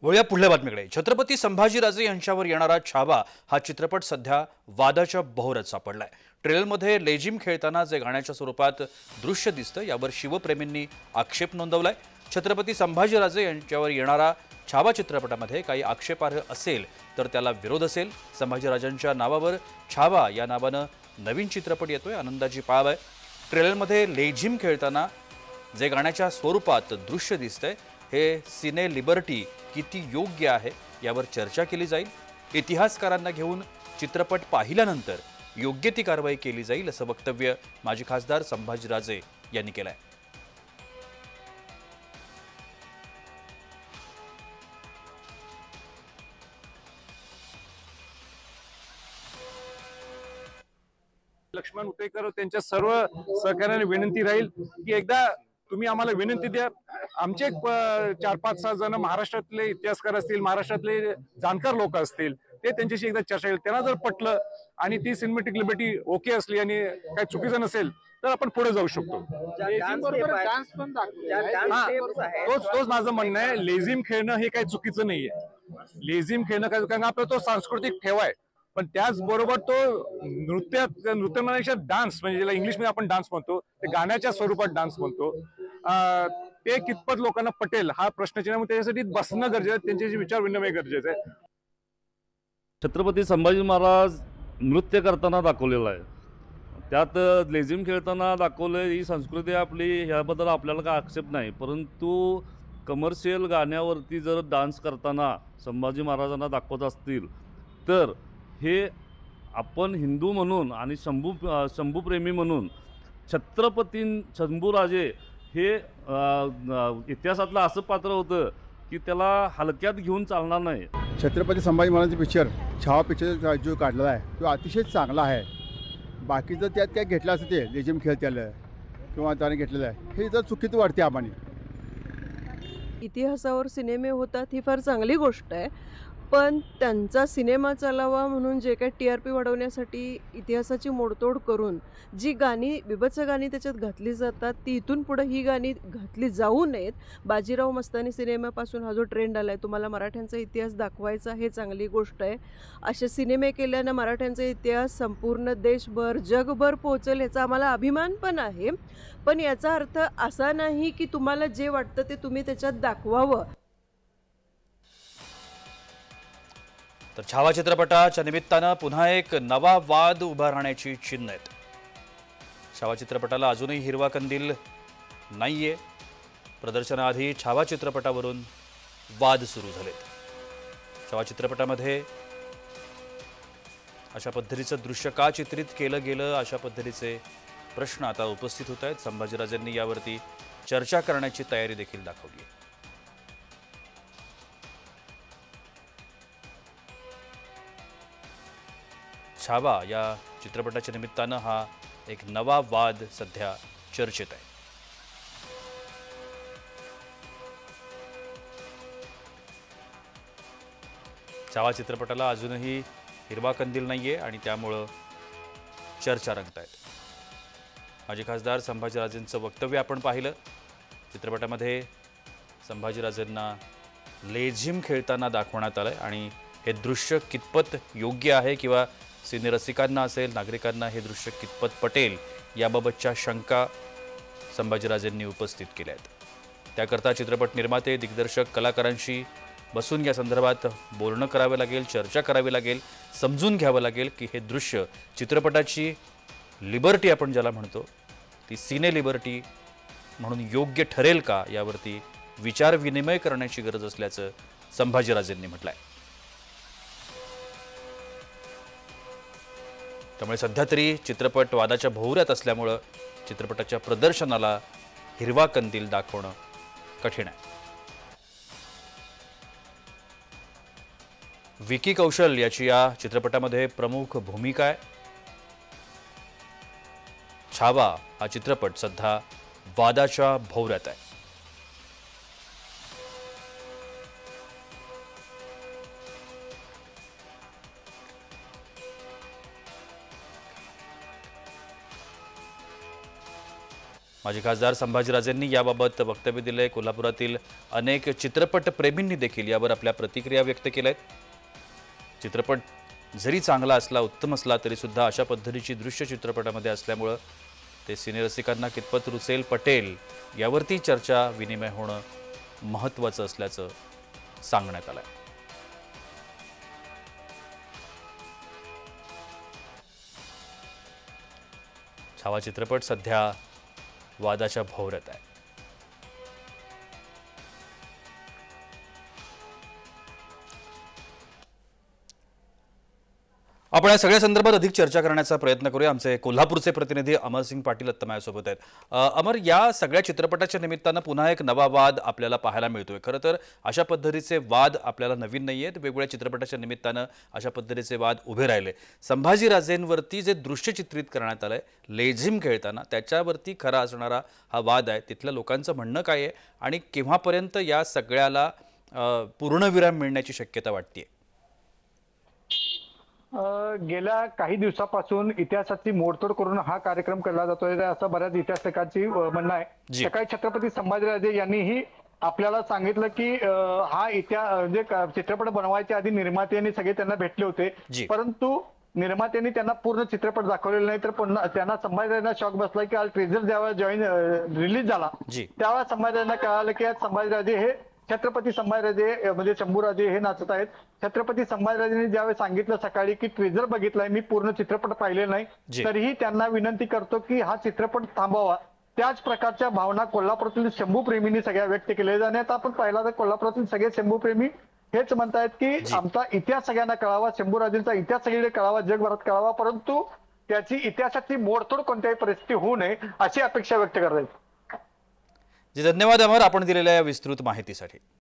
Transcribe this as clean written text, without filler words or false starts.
वळूया पुढल्या बातमीकडे। छत्रपती संभाजीराजे यांच्यावर येणारा छावा हा चित्रपट सध्या वादाच्या भोवऱ्यात सापडलाय। ट्रेलरमध्ये लेझिम खेळताना जे गाण्याच्या स्वरूपात दृश्य दिसतं यावर शिवप्रेमींनी आक्षेप नोंदवलाय। छत्रपती संभाजीराजे यांच्यावर येणारा छावा चित्रपटामध्ये काही आक्षेपार्ह असेल तर त्याला विरोध असेल। संभाजीराजांच्या नावावर छावा या नावानं नवीन चित्रपट येतोय, आनंदाची पाव आहे। ट्रेलरमध्ये लेझिम खेळताना जे गाण्याच्या स्वरूपात दृश्य दिसतंय हे सिने लिबर्टी किती योग्य आहे यावर चर्चा केली जाईल। इतिहासकारांना घेऊन चित्रपट पाहिल्यानंतर योग्य ती कारवाई केली जाईल असं वक्तव्य माजी खासदार संभाजीराजे यांनी केलंय। लक्ष्मण उतेकर त्यांच्या सर्व सहकार्याने विनंती राहील की एकदा तुम्ही आम्हाला विनंती द्या। आमचे 4-5-6 जण महाराष्ट्रातले इतिहासकार असतील, महाराष्ट्रातले जाणकार लोक असतील, ते त्यांच्याशी एकदा चर्चा केली। त्यांना जर पटलं आणि ती सिनेमॅटिक लिबर्टी ओके असली आणि काही चुकीचं नसेल तर आपण पुढे जाऊ शकतो। तोच माझं म्हणणं आहे, लेझिम खेळणं हे काही चुकीचं नाहीये। लेझिम खेळणं काय, कारण आपला तो सांस्कृतिक ठेवा आहे, पण त्याचबरोबर तो नृत्य म्हणजे डान्स, म्हणजे ज्याला इंग्लिशमध्ये आपण डान्स म्हणतो, ते गाण्याच्या स्वरूपात डान्स म्हणतो, ते कितपत लोकांना पटेल हा प्रश्नचिन्ह। त्याच्यासाठी बसणं गरजेचं आहे, त्यांच्याशी विचार विनिमय गरजेचं आहे। छत्रपती संभाजी महाराज नृत्य करताना दाखवलेलं आहे, त्यात लेझिम खेळताना दाखवलं। ही संस्कृती आपली, ह्याबद्दल आपल्याला काय आक्षेप नाही, परंतु कमर्शियल गाण्यावरती जर डान्स करताना संभाजी महाराजांना दाखवत असतील तर हे आपण हिंदू म्हणून आणि शंभूप्रेमी म्हणून शंभूराजे हे इतिहासातलं असं पात्र होतं की त्याला हलक्यात घेऊन चालणार नाही। छत्रपती संभाजी महाराजांचा पिक्चर छावा पिक्चर जो काढलेला आहे तो अतिशय चांगला आहे। बाकीचं त्यात काय घेतलं असं ते लेझिम खेळ त्याला किंवा त्याने घेतलेलं आहे हे जर चुकीचं वाटते आम्हाला। इतिहासावर सिनेमे होतात ही फार चांगली गोष्ट आहे, पण त्यांचा सिनेमा चालावा म्हणून जे काही TRP वाढवण्यासाठी इतिहासाची मोडतोड करून जी गाणी, बिभत्स गाणी त्याच्यात घातली जातात, ती इथून पुढे ही गाणी घातली जाऊ नयेत। बाजीराव मस्तानी सिनेमापासून हा जो ट्रेंड आला आहे, तुम्हाला मराठ्यांचा इतिहास दाखवायचा हे चांगली गोष्ट आहे। असे सिनेमे केल्यानं मराठ्यांचा इतिहास संपूर्ण देशभर, जगभर पोहोचेल याचा आम्हाला अभिमान पण आहे। पण याचा अर्थ असा नाही की तुम्हाला जे वाटतं ते तुम्ही त्याच्यात दाखवावं। तर छावा चित्रपटाच्या निमित्तानं पुन्हा एक नवा वाद उभा राहण्याची चिन्ह आहेत। छावा चित्रपटाला अजूनही हिरवा कंदील नाहीये। प्रदर्शनाआधी छावा चित्रपटावरून वाद सुरू झालेत। छावा चित्रपटामध्ये अशा पद्धतीचं दृश्य का चित्रित केलं गेलं, अशा पद्धतीचे प्रश्न आता उपस्थित होत आहेत। संभाजीराजांनी यावरती चर्चा करण्याची तयारी देखील दाखवली आहे। छावा या चित्रपटाच्या निमित्तानं हा एक नवा वाद सध्या चर्चेत आहे। छावा चित्रपटाला अजूनही हिरवा कंदील नाहीये आणि त्यामुळं चर्चा रंगतायत। माजी खासदार संभाजीराजेंचं वक्तव्य आपण पाहिलं। चित्रपटामध्ये संभाजीराजेंना लेझिम खेळताना दाखवण्यात आलंय आणि हे दृश्य कितपत योग्य आहे किंवा सिनेरसिकांना असेल, नागरिकांना हे दृश्य कितपत पटेल याबाबतच्या शंका संभाजीराजेंनी उपस्थित केल्या आहेत। त्याकरता चित्रपट निर्माते, दिग्दर्शक, कलाकारांशी बसून या संदर्भात बोलणं करावं लागेल, चर्चा करावी लागेल, समजून घ्यावं लागेल की हे दृश्य चित्रपटाची लिबर्टी आपण ज्याला म्हणतो ती सिने लिबर्टी म्हणून योग्य ठरेल का यावरती विचार विनिमय करण्याची गरज असल्याचं संभाजीराजेंनी म्हटलंय। त्यामुळे सध्या तरी चित्रपट वादाच्या भोवऱ्यात असल्यामुळं चित्रपटाच्या प्रदर्शनाला हिरवा कंदील दाखवणं कठीण आहे। विकी कौशल याची या चित्रपटामध्ये प्रमुख भूमिका आहे। छावा हा चित्रपट सध्या वादाच्या भोवऱ्यात आहे। माजी खासदार संभाजीराजेंनी याबाबत वक्तव्य दिलंय। कोल्हापुरातील अनेक चित्रपट प्रेमींनी देखील यावर आपल्या प्रतिक्रिया व्यक्त केल्या आहेत। चित्रपट जरी चांगला असला, उत्तम असला तरी सुद्धा अशा पद्धतीची दृश्य चित्रपटामध्ये असल्यामुळं ते सिनेरसिकांना कितपत रुचेल, पटेल यावरती चर्चा, विनिमय होणं महत्त्वाचं असल्याचं सांगण्यात आलंय। छावा चित्रपट सध्या वादाच्या भोवऱ्यात आहे। आपण या सगळ्या संदर्भात अधिक चर्चा करण्याचा प्रयत्न करूया। आमचे कोल्हापूरचे प्रतिनिधी अमरसिंग पाटील आत्ता माझ्यासोबत आहेत। अमर, या सगळ्या चित्रपटाच्या निमित्तानं पुन्हा एक नवा वाद आपल्याला पाहायला मिळतोय। खरं तर अशा पद्धतीचे वाद आपल्याला नवीन नाही आहेत। वेगवेगळ्या चित्रपटाच्या निमित्तानं अशा पद्धतीचे वाद उभे राहिले। संभाजीराजेंवरती जे दृश्य चित्रित करण्यात आलंय लेझिम खेळताना, त्याच्यावरती खरा असणारा हा वाद आहे। तिथल्या लोकांचं म्हणणं काय आहे आणि केव्हापर्यंत या सगळ्याला पूर्णविराम मिळण्याची शक्यता वाटते? गेल्या काही दिवसापासून इतिहासाची मोडतोड करून हा कार्यक्रम केला जातोय असं बऱ्याच इतिहासकांची म्हणणं आहे। सकाळी छत्रपती संभाजीराजे यांनीही आपल्याला सांगितलं की हा म्हणजे चित्रपट बनवायच्या आधी निर्मात्यांनी सगळे त्यांना भेटले होते, परंतु निर्मात्यांनी त्यांना पूर्ण चित्रपट दाखवलेला नाही। तर पुन्हा त्यांना संभाजीराजांना शॉक बसला की ट्रेझर जेव्हा रिलीज झाला तेव्हा संभाजीराजांना कळालं की आज संभाजीराजे हे छत्रपती संभाजीराजे म्हणजे शंभूराजे हे नाचत आहेत। छत्रपती संभाजीराजांनी ज्यावेळी सांगितलं सकाळी की ट्रेझर बघितलाय, मी पूर्ण चित्रपट पाहिलेला नाही, तरीही त्यांना विनंती करतो की हा चित्रपट थांबवा। त्याच प्रकारच्या भावना कोल्हापुरातील शंभूप्रेमींनी सगळ्या व्यक्त केल्या। आणि आता आपण पाहिला तर कोल्हापुरातील सगळे शंभूप्रेमी हेच म्हणतायत की आमचा इतिहास सगळ्यांना कळावा, शंभूराजेंचा इतिहास सगळीकडे कळावा, जगभरात कळावा, परंतु त्याची इतिहासाची मोडतोड कोणत्याही परिस्थिती होऊ नये अशी अपेक्षा व्यक्त करत आहेत। धन्यवाद अमर, आपण दिलेल्या या विस्तृत माहितीसाठी।